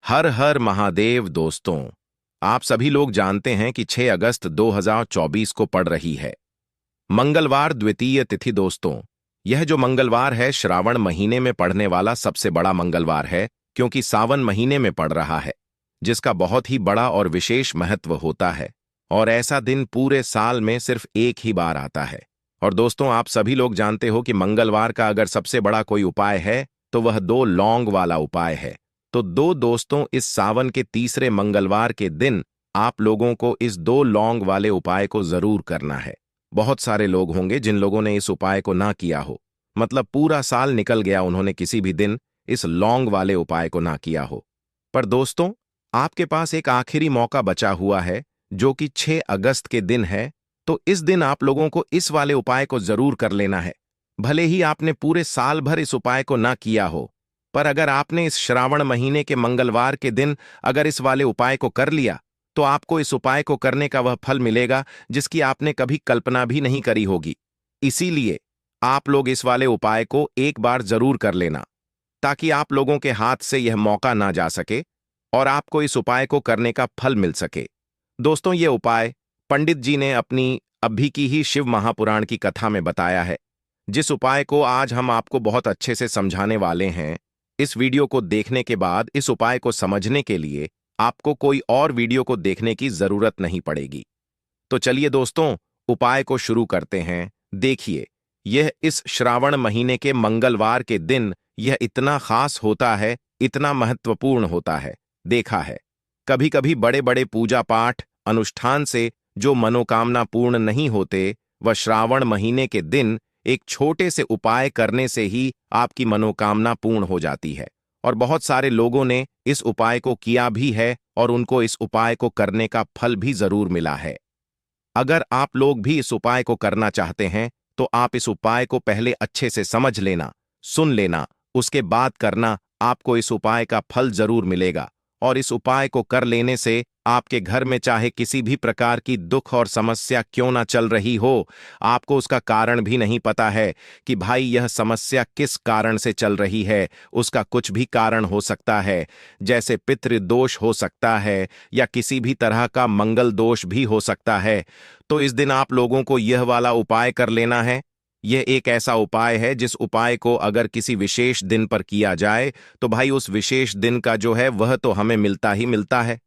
हर हर महादेव दोस्तों। आप सभी लोग जानते हैं कि 6 अगस्त 2024 को पड़ रही है मंगलवार द्वितीय तिथि। दोस्तों, यह जो मंगलवार है श्रावण महीने में पड़ने वाला सबसे बड़ा मंगलवार है, क्योंकि सावन महीने में पड़ रहा है, जिसका बहुत ही बड़ा और विशेष महत्व होता है। और ऐसा दिन पूरे साल में सिर्फ एक ही बार आता है। और दोस्तों, आप सभी लोग जानते हो कि मंगलवार का अगर सबसे बड़ा कोई उपाय है तो वह 2 लौंग वाला उपाय है। तो दोस्तों, इस सावन के तीसरे मंगलवार के दिन आप लोगों को इस 2 लौंग वाले उपाय को जरूर करना है। बहुत सारे लोग होंगे जिन लोगों ने इस उपाय को ना किया हो, मतलब पूरा साल निकल गया, उन्होंने किसी भी दिन इस लौंग वाले उपाय को ना किया हो। पर दोस्तों, आपके पास एक आखिरी मौका बचा हुआ है, जो कि 6 अगस्त के दिन है। तो इस दिन आप लोगों को इस वाले उपाय को जरूर कर लेना है। भले ही आपने पूरे साल भर इस उपाय को ना किया हो, पर अगर आपने इस श्रावण महीने के मंगलवार के दिन अगर इस वाले उपाय को कर लिया, तो आपको इस उपाय को करने का वह फल मिलेगा जिसकी आपने कभी कल्पना भी नहीं करी होगी। इसीलिए आप लोग इस वाले उपाय को एक बार जरूर कर लेना, ताकि आप लोगों के हाथ से यह मौका ना जा सके और आपको इस उपाय को करने का फल मिल सके। दोस्तों, ये उपाय पंडित जी ने अपनी अभी की ही शिव महापुराण की कथा में बताया है, जिस उपाय को आज हम आपको बहुत अच्छे से समझाने वाले हैं। इस वीडियो को देखने के बाद इस उपाय को समझने के लिए आपको कोई और वीडियो को देखने की जरूरत नहीं पड़ेगी। तो चलिए दोस्तों, उपाय को शुरू करते हैं। देखिए, यह इस श्रावण महीने के मंगलवार के दिन यह इतना खास होता है, इतना महत्वपूर्ण होता है। देखा है, कभी कभी बड़े बड़े पूजा पाठ अनुष्ठान से जो मनोकामना पूर्ण नहीं होते, वह श्रावण महीने के दिन एक छोटे से उपाय करने से ही आपकी मनोकामना पूर्ण हो जाती है। और बहुत सारे लोगों ने इस उपाय को किया भी है और उनको इस उपाय को करने का फल भी जरूर मिला है। अगर आप लोग भी इस उपाय को करना चाहते हैं, तो आप इस उपाय को पहले अच्छे से समझ लेना, सुन लेना, उसके बाद करना। आपको इस उपाय का फल जरूर मिलेगा। और इस उपाय को कर लेने से आपके घर में चाहे किसी भी प्रकार की दुख और समस्या क्यों ना चल रही हो, आपको उसका कारण भी नहीं पता है कि भाई यह समस्या किस कारण से चल रही है। उसका कुछ भी कारण हो सकता है, जैसे पितृदोष हो सकता है या किसी भी तरह का मंगल दोष भी हो सकता है। तो इस दिन आप लोगों को यह वाला उपाय कर लेना है। यह एक ऐसा उपाय है जिस उपाय को अगर किसी विशेष दिन पर किया जाए, तो भाई उस विशेष दिन का जो है वह तो हमें मिलता ही मिलता है।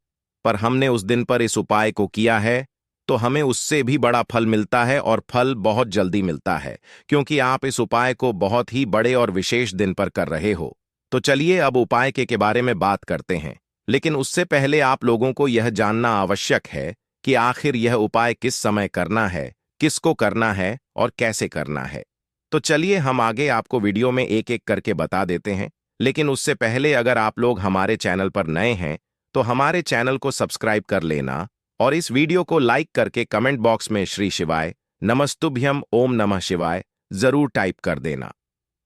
पर हमने उस दिन पर इस उपाय को किया है तो हमें उससे भी बड़ा फल मिलता है, और फल बहुत जल्दी मिलता है, क्योंकि आप इस उपाय को बहुत ही बड़े और विशेष दिन पर कर रहे हो। तो चलिए अब उपाय के बारे में बात करते हैं। लेकिन उससे पहले आप लोगों को यह जानना आवश्यक है कि आखिर यह उपाय किस समय करना है, किसको करना है और कैसे करना है। तो चलिए हम आगे आपको वीडियो में एक एक करके बता देते हैं। लेकिन उससे पहले अगर आप लोग हमारे चैनल पर नए हैं, तो हमारे चैनल को सब्सक्राइब कर लेना और इस वीडियो को लाइक करके कमेंट बॉक्स में श्री शिवाय नमस्तुभ्यम ओम नमः शिवाय जरूर टाइप कर देना।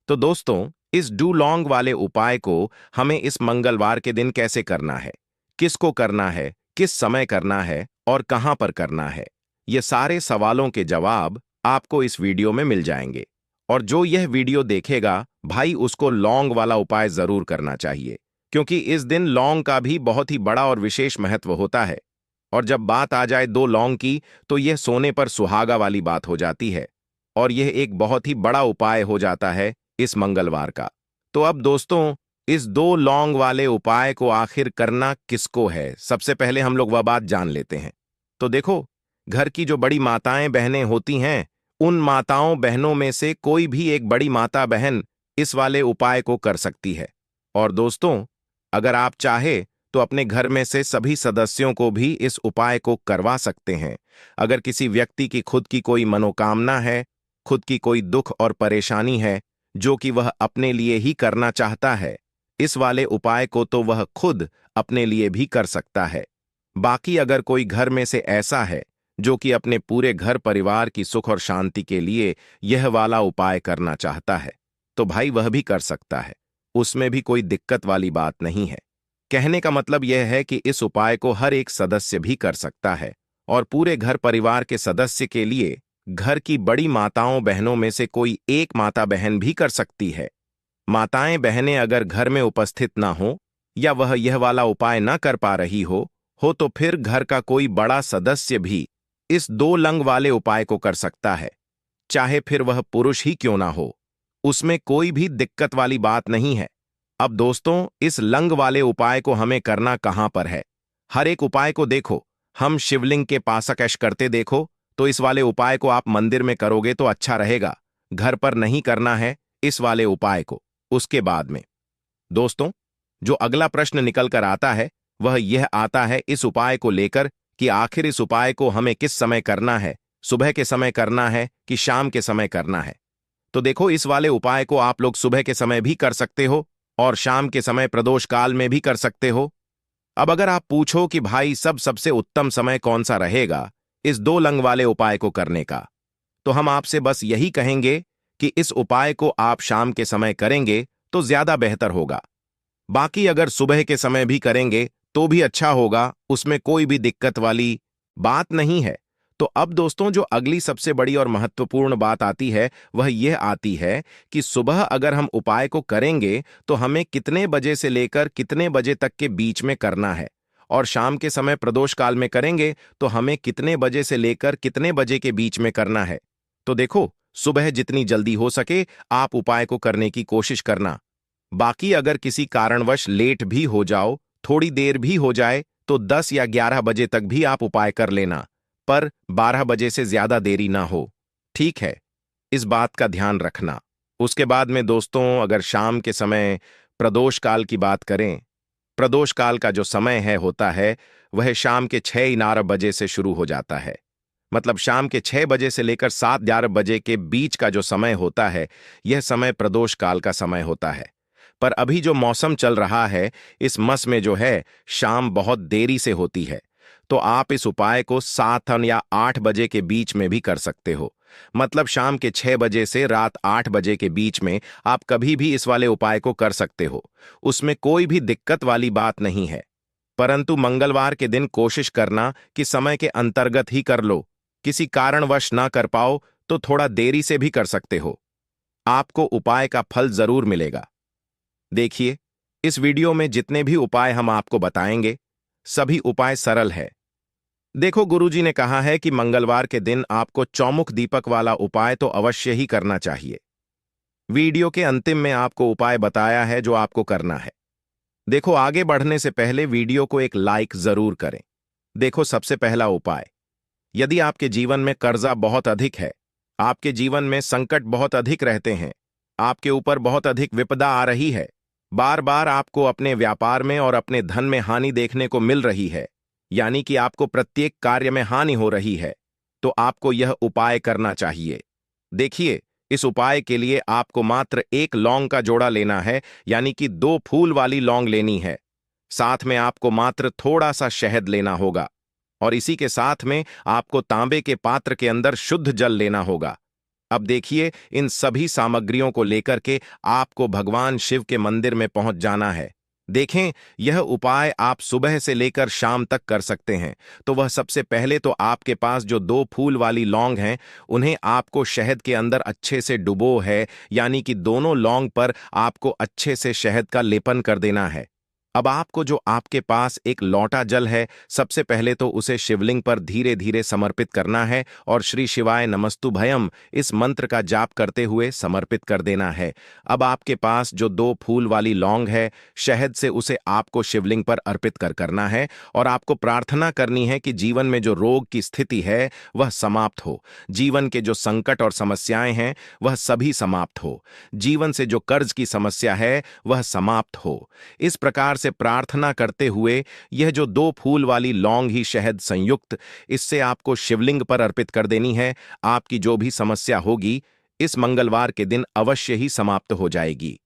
तो दोस्तों, इस डू लॉन्ग वाले उपाय को हमें इस मंगलवार के दिन कैसे करना है, किसको करना है, किस समय करना है और कहां पर करना है, ये सारे सवालों के जवाब आपको इस वीडियो में मिल जाएंगे। और जो यह वीडियो देखेगा भाई, उसको लौंग वाला उपाय जरूर करना चाहिए, क्योंकि इस दिन लौंग का भी बहुत ही बड़ा और विशेष महत्व होता है। और जब बात आ जाए 2 लौंग की, तो यह सोने पर सुहागा वाली बात हो जाती है, और यह एक बहुत ही बड़ा उपाय हो जाता है इस मंगलवार का। तो अब दोस्तों, इस 2 लौंग वाले उपाय को आखिर करना किसको है, सबसे पहले हम लोग वह बात जान लेते हैं। तो देखो, घर की जो बड़ी माताएं बहनें होती हैं, उन माताओं बहनों में से कोई भी एक बड़ी माता बहन इस वाले उपाय को कर सकती है। और दोस्तों, अगर आप चाहे तो अपने घर में से सभी सदस्यों को भी इस उपाय को करवा सकते हैं। अगर किसी व्यक्ति की खुद की कोई मनोकामना है, खुद की कोई दुख और परेशानी है जो कि वह अपने लिए ही करना चाहता है, इस वाले उपाय को तो वह खुद अपने लिए भी कर सकता है। बाकी अगर कोई घर में से ऐसा है जो कि अपने पूरे घर परिवार की सुख और शांति के लिए यह वाला उपाय करना चाहता है, तो भाई वह भी कर सकता है। उसमें भी कोई दिक्कत वाली बात नहीं है। कहने का मतलब यह है कि इस उपाय को हर एक सदस्य भी कर सकता है, और पूरे घर परिवार के सदस्य के लिए घर की बड़ी माताओं बहनों में से कोई एक माता बहन भी कर सकती है। माताएं बहनें अगर घर में उपस्थित ना हो या वह यह वाला उपाय न कर पा रही हो तो फिर घर का कोई बड़ा सदस्य भी इस 2 लंग वाले उपाय को कर सकता है, चाहे फिर वह पुरुष ही क्यों ना हो। उसमें कोई भी दिक्कत वाली बात नहीं है। अब दोस्तों, इस लंग वाले उपाय को हमें करना कहां पर है? हर एक उपाय को देखो, हम शिवलिंग के पास कैश करते देखो, तो इस वाले उपाय को आप मंदिर में करोगे तो अच्छा रहेगा। घर पर नहीं करना है इस वाले उपाय को। उसके बाद में दोस्तों, जो अगला प्रश्न निकल कर आता है वह यह आता है इस उपाय को लेकर कि आखिर इस उपाय को हमें किस समय करना है, सुबह के समय करना है कि शाम के समय करना है। तो देखो, इस वाले उपाय को आप लोग सुबह के समय भी कर सकते हो और शाम के समय प्रदोष काल में भी कर सकते हो। अब अगर आप पूछो कि भाई सबसे उत्तम समय कौन सा रहेगा इस 2 लंग वाले उपाय को करने का, तो हम आपसे बस यही कहेंगे कि इस उपाय को आप शाम के समय करेंगे तो ज्यादा बेहतर होगा। बाकी अगर सुबह के समय भी करेंगे तो भी अच्छा होगा, उसमें कोई भी दिक्कत वाली बात नहीं है। तो अब दोस्तों, जो अगली सबसे बड़ी और महत्वपूर्ण बात आती है वह यह आती है कि सुबह अगर हम उपाय को करेंगे तो हमें कितने बजे से लेकर कितने बजे तक के बीच में करना है, और शाम के समय प्रदोष काल में करेंगे तो हमें कितने बजे से लेकर कितने बजे के बीच में करना है। तो देखो, सुबह जितनी जल्दी हो सके आप उपाय को करने की कोशिश करना। बाकी अगर किसी कारणवश लेट भी हो जाओ, थोड़ी देर भी हो जाए, तो 10 या 11 बजे तक भी आप उपाय कर लेना, पर 12 बजे से ज्यादा देरी ना हो। ठीक है, इस बात का ध्यान रखना। उसके बाद में दोस्तों, अगर शाम के समय प्रदोष काल की बात करें, प्रदोष काल का जो समय होता है वह शाम के 6-11 बजे से शुरू हो जाता है। मतलब शाम के 6 बजे से लेकर 7-11 बजे के बीच का जो समय होता है, यह समय प्रदोष काल का समय होता है। पर अभी जो मौसम चल रहा है, इस मस में जो है शाम बहुत देरी से होती है, तो आप इस उपाय को 7 या 8 बजे के बीच में भी कर सकते हो। मतलब शाम के 6 बजे से रात 8 बजे के बीच में आप कभी भी इस वाले उपाय को कर सकते हो, उसमें कोई भी दिक्कत वाली बात नहीं है। परंतु मंगलवार के दिन कोशिश करना कि समय के अंतर्गत ही कर लो। किसी कारणवश ना कर पाओ तो थोड़ा देरी से भी कर सकते हो, आपको उपाय का फल जरूर मिलेगा। देखिए, इस वीडियो में जितने भी उपाय हम आपको बताएंगे, सभी उपाय सरल है। देखो, गुरुजी ने कहा है कि मंगलवार के दिन आपको चौमुख दीपक वाला उपाय तो अवश्य ही करना चाहिए। वीडियो के अंतिम में आपको उपाय बताया है जो आपको करना है। देखो, आगे बढ़ने से पहले वीडियो को एक लाइक जरूर करें। देखो, सबसे पहला उपाय, यदि आपके जीवन में कर्जा बहुत अधिक है, आपके जीवन में संकट बहुत अधिक रहते हैं, आपके ऊपर बहुत अधिक विपदा आ रही है, बार बार आपको अपने व्यापार में और अपने धन में हानि देखने को मिल रही है, यानी कि आपको प्रत्येक कार्य में हानि हो रही है, तो आपको यह उपाय करना चाहिए। देखिए, इस उपाय के लिए आपको मात्र 1 लौंग का जोड़ा लेना है, यानी कि 2 फूल वाली लौंग लेनी है। साथ में आपको मात्र थोड़ा सा शहद लेना होगा, और इसी के साथ में आपको तांबे के पात्र के अंदर शुद्ध जल लेना होगा। अब देखिए, इन सभी सामग्रियों को लेकर के आपको भगवान शिव के मंदिर में पहुंच जाना है। देखें, यह उपाय आप सुबह से लेकर शाम तक कर सकते हैं। तो वह सबसे पहले तो आपके पास जो 2 फूल वाली लौंग हैं, उन्हें आपको शहद के अंदर अच्छे से डुबो है, यानी कि दोनों लौंग पर आपको अच्छे से शहद का लेपन कर देना है। अब आपको जो आपके पास एक लौटा जल है, सबसे पहले तो उसे शिवलिंग पर धीरे धीरे समर्पित करना है और श्री शिवाय नमस्तुभयम इस मंत्र का जाप करते हुए समर्पित कर देना है। अब आपके पास जो 2 फूल वाली लौंग है, शहद से उसे आपको शिवलिंग पर अर्पित करना है, और आपको प्रार्थना करनी है कि जीवन में जो रोग की स्थिति है वह समाप्त हो, जीवन के जो संकट और समस्याएं हैं वह सभी समाप्त हो, जीवन से जो कर्ज की समस्या है वह समाप्त हो। इस प्रकार से प्रार्थना करते हुए यह जो 2 फूल वाली लौंग ही शहद संयुक्त, इससे आपको शिवलिंग पर अर्पित कर देनी है। आपकी जो भी समस्या होगी इस मंगलवार के दिन अवश्य ही समाप्त हो जाएगी।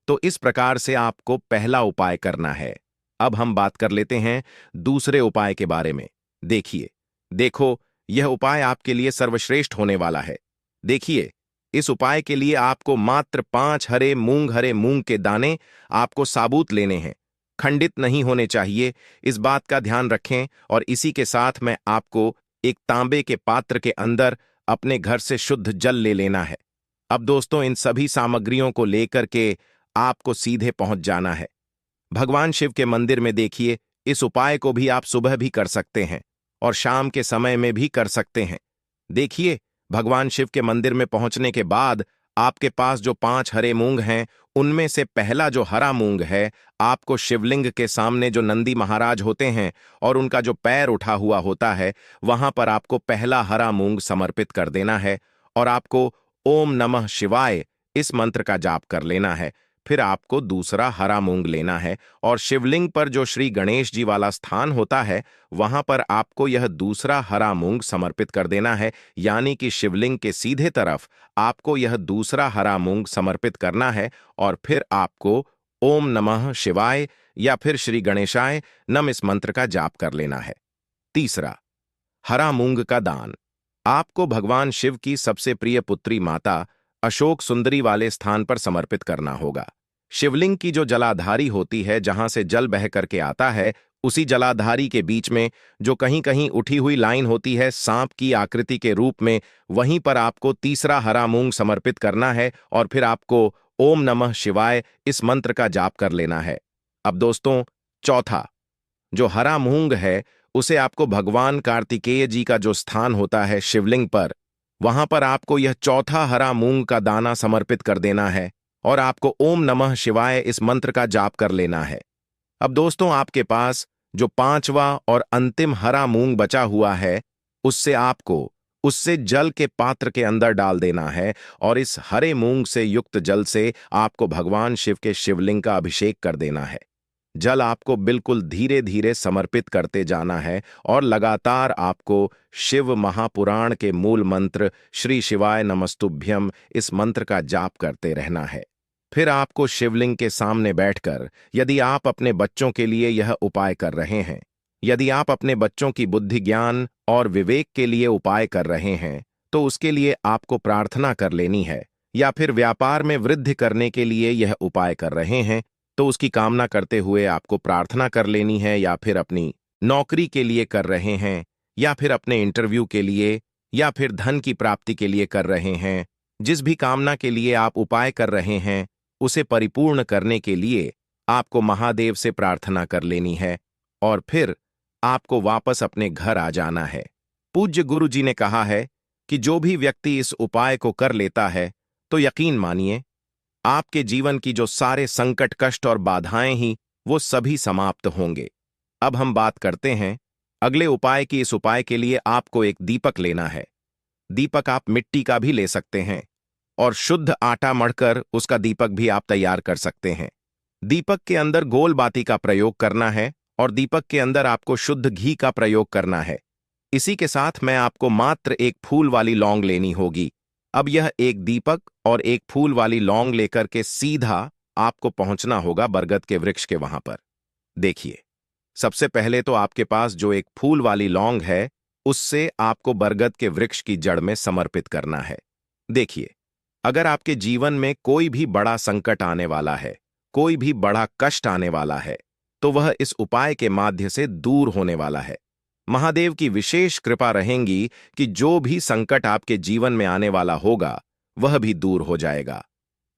तो इस प्रकार से आपको पहला उपाय करना है। अब हम बात कर लेते हैं दूसरे उपाय के बारे में। देखो, यह उपाय आपके लिए सर्वश्रेष्ठ होने वाला है। देखिए, इस उपाय के लिए आपको मात्र 5 हरे मूंग के दाने आपको साबुत लेने हैं, खंडित नहीं होने चाहिए, इस बात का ध्यान रखें। और इसी के साथ में आपको एक तांबे के पात्र के अंदर अपने घर से शुद्ध जल ले लेना है। अब दोस्तों, इन सभी सामग्रियों को लेकर के आपको सीधे पहुंच जाना है। भगवान शिव के मंदिर में देखिए, इस उपाय को भी आप सुबह भी कर सकते हैं और शाम के समय में भी कर सकते हैं। देखिए, भगवान शिव के मंदिर में पहुंचने के बाद आपके पास जो 5 हरे मूंग हैं, उनमें से पहला जो हरा मूंग है, आपको शिवलिंग के सामने जो नंदी महाराज होते हैं और उनका जो पैर उठा हुआ होता है, वहां पर आपको पहला हरा मूंग समर्पित कर देना है और आपको ओम नमः शिवाय इस मंत्र का जाप कर लेना है। फिर आपको दूसरा हरा मूंग लेना है और शिवलिंग पर जो श्री गणेश जी वाला स्थान होता है, वहां पर आपको यह दूसरा हरा मूंग समर्पित कर देना है, यानी कि शिवलिंग के सीधे तरफ आपको यह दूसरा हरा मूंग समर्पित करना है और फिर आपको ओम नमः शिवाय या फिर श्री गणेशाय नम इस मंत्र का जाप कर लेना है। तीसरा, हरा मूंग का दान। आपको भगवान शिव की सबसे प्रिय पुत्री माता अशोक सुंदरी वाले स्थान पर समर्पित करना होगा। शिवलिंग की जो जलाधारी होती है, जहां से जल बह करके आता है, उसी जलाधारी के बीच में जो कहीं कहीं उठी हुई लाइन होती है सांप की आकृति के रूप में, वहीं पर आपको तीसरा हरा मूंग समर्पित करना है और फिर आपको ओम नमः शिवाय इस मंत्र का जाप कर लेना है। अब दोस्तों, चौथा जो हरा मूंग है, उसे आपको भगवान कार्तिकेय जी का जो स्थान होता है शिवलिंग पर, वहां पर आपको यह चौथा हरा मूंग का दाना समर्पित कर देना है और आपको ओम नमः शिवाय इस मंत्र का जाप कर लेना है। अब दोस्तों, आपके पास जो 5वां और अंतिम हरा मूंग बचा हुआ है, उससे जल के पात्र के अंदर डाल देना है और इस हरे मूंग से युक्त जल से आपको भगवान शिव के शिवलिंग का अभिषेक कर देना है। जल आपको बिल्कुल धीरे धीरे समर्पित करते जाना है और लगातार आपको शिव महापुराण के मूल मंत्र श्री शिवाय नमस्तुभ्यम इस मंत्र का जाप करते रहना है। फिर आपको शिवलिंग के सामने बैठकर, यदि आप अपने बच्चों के लिए यह उपाय कर रहे हैं, यदि आप अपने बच्चों की बुद्धि ज्ञान और विवेक के लिए उपाय कर रहे हैं, तो उसके लिए आपको प्रार्थना कर लेनी है, या फिर व्यापार में वृद्धि करने के लिए यह उपाय कर रहे हैं तो उसकी कामना करते हुए आपको प्रार्थना कर लेनी है, या फिर अपनी नौकरी के लिए कर रहे हैं, या फिर अपने इंटरव्यू के लिए, या फिर धन की प्राप्ति के लिए कर रहे हैं। जिस भी कामना के लिए आप उपाय कर रहे हैं, उसे परिपूर्ण करने के लिए आपको महादेव से प्रार्थना कर लेनी है और फिर आपको वापस अपने घर आ जाना है। पूज्य गुरु जी ने कहा है कि जो भी व्यक्ति इस उपाय को कर लेता है, तो यकीन मानिए आपके जीवन की जो सारे संकट, कष्ट और बाधाएं ही वो सभी समाप्त होंगे। अब हम बात करते हैं अगले उपाय की। इस उपाय के लिए आपको एक दीपक लेना है। दीपक आप मिट्टी का भी ले सकते हैं और शुद्ध आटा मढ़कर उसका दीपक भी आप तैयार कर सकते हैं। दीपक के अंदर गोल बाती का प्रयोग करना है और दीपक के अंदर आपको शुद्ध घी का प्रयोग करना है। इसी के साथ मैं आपको मात्र एक फूल वाली लौंग लेनी होगी। अब यह एक दीपक और एक फूल वाली लौंग लेकर के सीधा आपको पहुंचना होगा बरगद के वृक्ष के वहां पर। देखिए, सबसे पहले तो आपके पास जो एक फूल वाली लौंग है, उससे आपको बरगद के वृक्ष की जड़ में समर्पित करना है। देखिए, अगर आपके जीवन में कोई भी बड़ा संकट आने वाला है, कोई भी बड़ा कष्ट आने वाला है, तो वह इस उपाय के माध्यम से दूर होने वाला है। महादेव की विशेष कृपा रहेगी कि जो भी संकट आपके जीवन में आने वाला होगा, वह भी दूर हो जाएगा।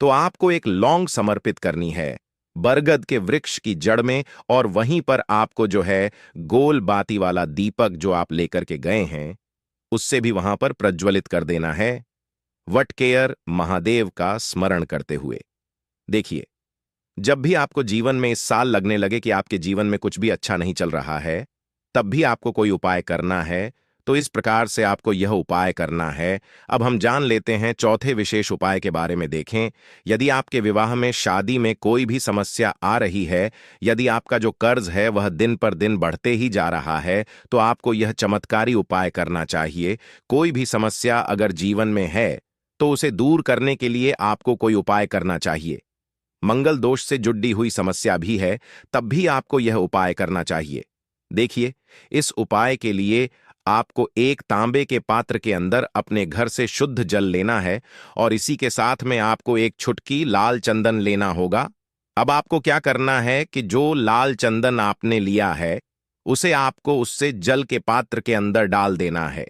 तो आपको एक लौंग समर्पित करनी है बरगद के वृक्ष की जड़ में, और वहीं पर आपको जो है गोल बाती वाला दीपक जो आप लेकर के गए हैं, उससे भी वहां पर प्रज्वलित कर देना है, वटकेयर महादेव का स्मरण करते हुए। देखिए, जब भी आपको जीवन में इस साल लगने लगे कि आपके जीवन में कुछ भी अच्छा नहीं चल रहा है, तब भी आपको कोई उपाय करना है, तो इस प्रकार से आपको यह उपाय करना है। अब हम जान लेते हैं चौथे विशेष उपाय के बारे में। देखें, यदि आपके विवाह में, शादी में कोई भी समस्या आ रही है, यदि आपका जो कर्ज है वह दिन पर दिन बढ़ते ही जा रहा है, तो आपको यह चमत्कारी उपाय करना चाहिए। कोई भी समस्या अगर जीवन में है, तो उसे दूर करने के लिए आपको कोई उपाय करना चाहिए। मंगल दोष से जुड़ी हुई समस्या भी है, तब भी आपको यह उपाय करना चाहिए। देखिए, इस उपाय के लिए आपको एक तांबे के पात्र के अंदर अपने घर से शुद्ध जल लेना है और इसी के साथ में आपको एक छुटकी लाल चंदन लेना होगा। अब आपको क्या करना है कि जो लाल चंदन आपने लिया है, उसे आपको उससे जल के पात्र के अंदर डाल देना है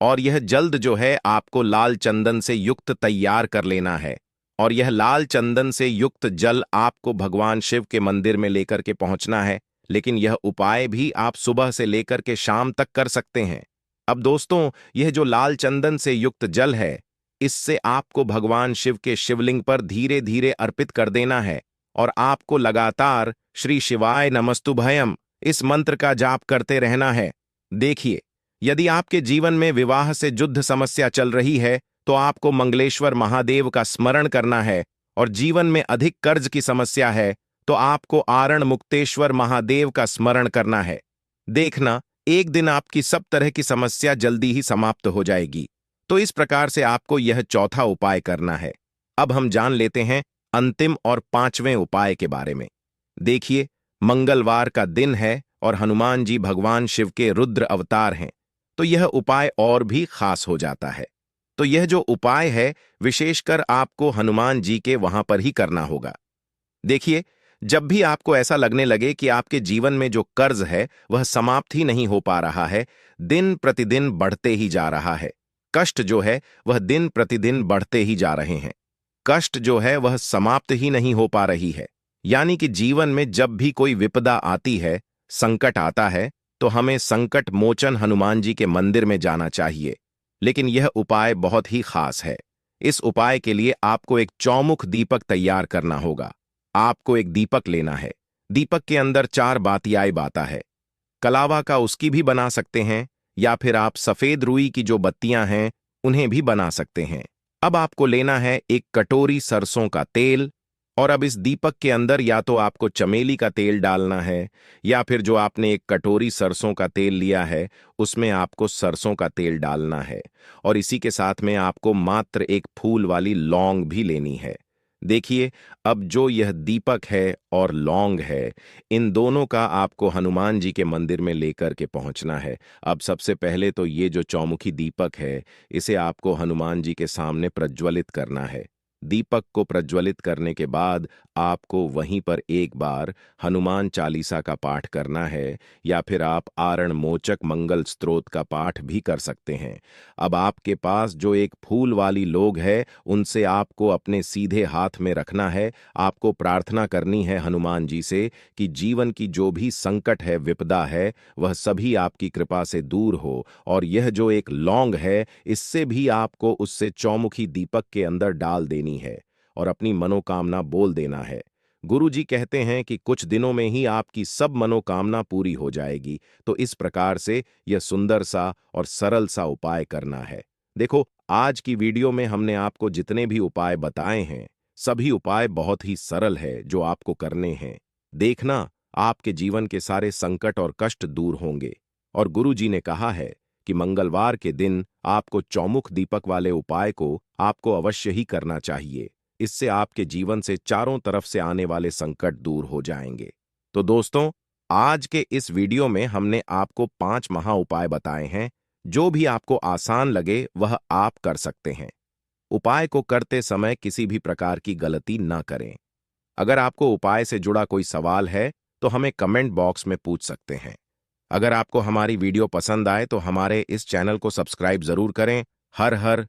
और यह जल्द जो है आपको लाल चंदन से युक्त तैयार कर लेना है और यह लाल चंदन से युक्त जल आपको भगवान शिव के मंदिर में लेकर के पहुंचना है। लेकिन यह उपाय भी आप सुबह से लेकर के शाम तक कर सकते हैं। अब दोस्तों, यह जो लाल चंदन से युक्त जल है, इससे आपको भगवान शिव के शिवलिंग पर धीरे धीरे अर्पित कर देना है और आपको लगातार श्री शिवाय नमस्तुभयम इस मंत्र का जाप करते रहना है। देखिए, यदि आपके जीवन में विवाह से युद्ध समस्या चल रही है तो आपको मंगलेश्वर महादेव का स्मरण करना है, और जीवन में अधिक कर्ज की समस्या है तो आपको आरण मुक्तेश्वर महादेव का स्मरण करना है। देखना, एक दिन आपकी सब तरह की समस्या जल्दी ही समाप्त हो जाएगी। तो इस प्रकार से आपको यह चौथा उपाय करना है। अब हम जान लेते हैं अंतिम और पांचवें उपाय के बारे में। देखिए, मंगलवार का दिन है और हनुमान जी भगवान शिव के रुद्र अवतार हैं, तो यह उपाय और भी खास हो जाता है। तो यह जो उपाय है, विशेषकर आपको हनुमान जी के वहां पर ही करना होगा। देखिए, जब भी आपको ऐसा लगने लगे कि आपके जीवन में जो कर्ज है वह समाप्त ही नहीं हो पा रहा है, दिन प्रतिदिन बढ़ते ही जा रहा है, कष्ट जो है वह दिन प्रतिदिन बढ़ते ही जा रहे हैं, कष्ट जो है वह समाप्त ही नहीं हो पा रही है, यानी कि जीवन में जब भी कोई विपदा आती है, संकट आता है, तो हमें संकट मोचन हनुमान जी के मंदिर में जाना चाहिए। लेकिन यह उपाय बहुत ही खास है। इस उपाय के लिए आपको एक चौमुख दीपक तैयार करना होगा। आपको एक दीपक लेना है। दीपक के अंदर 4 बातियाई बाता है। कलावा का उसकी भी बना सकते हैं, या फिर आप सफेद रुई की जो बत्तियां हैं उन्हें भी बना सकते हैं। अब आपको लेना है एक कटोरी सरसों का तेल, और अब इस दीपक के अंदर या तो आपको चमेली का तेल डालना है, या फिर जो आपने एक कटोरी सरसों का तेल लिया है उसमें आपको सरसों का तेल डालना है, और इसी के साथ में आपको मात्र एक फूल वाली लौंग भी लेनी है। देखिए, अब जो यह दीपक है और लौंग है, इन दोनों का आपको हनुमान जी के मंदिर में लेकर के पहुंचना है। अब सबसे पहले तो ये जो चौमुखी दीपक है, इसे आपको हनुमान जी के सामने प्रज्वलित करना है। दीपक को प्रज्वलित करने के बाद आपको वहीं पर एक बार हनुमान चालीसा का पाठ करना है, या फिर आप आरण मोचक मंगल स्तोत्र का पाठ भी कर सकते हैं। अब आपके पास जो एक फूल वाली लोग है, उनसे आपको अपने सीधे हाथ में रखना है। आपको प्रार्थना करनी है हनुमान जी से कि जीवन की जो भी संकट है, विपदा है, वह सभी आपकी कृपा से दूर हो, और यह जो एक लौंग है, इससे भी आपको उससे चौमुखी दीपक के अंदर डाल देनी है और अपनी मनोकामना बोल देना है। गुरु जी कहते हैं कि कुछ दिनों में ही आपकी सब मनोकामना पूरी हो जाएगी। तो इस प्रकार से यह सुंदर सा और सरल सा उपाय करना है। देखो, आज की वीडियो में हमने आपको जितने भी उपाय बताए हैं, सभी उपाय बहुत ही सरल है जो आपको करने हैं। देखना, आपके जीवन के सारे संकट और कष्ट दूर होंगे। और गुरु जी ने कहा है कि मंगलवार के दिन आपको चौमुख दीपक वाले उपाय को आपको अवश्य ही करना चाहिए। इससे आपके जीवन से चारों तरफ से आने वाले संकट दूर हो जाएंगे। तो दोस्तों, आज के इस वीडियो में हमने आपको 5 महा उपाय बताए हैं। जो भी आपको आसान लगे वह आप कर सकते हैं। उपाय को करते समय किसी भी प्रकार की गलती न करें। अगर आपको उपाय से जुड़ा कोई सवाल है तो हमें कमेंट बॉक्स में पूछ सकते हैं। अगर आपको हमारी वीडियो पसंद आए तो हमारे इस चैनल को सब्सक्राइब जरूर करें। हर हर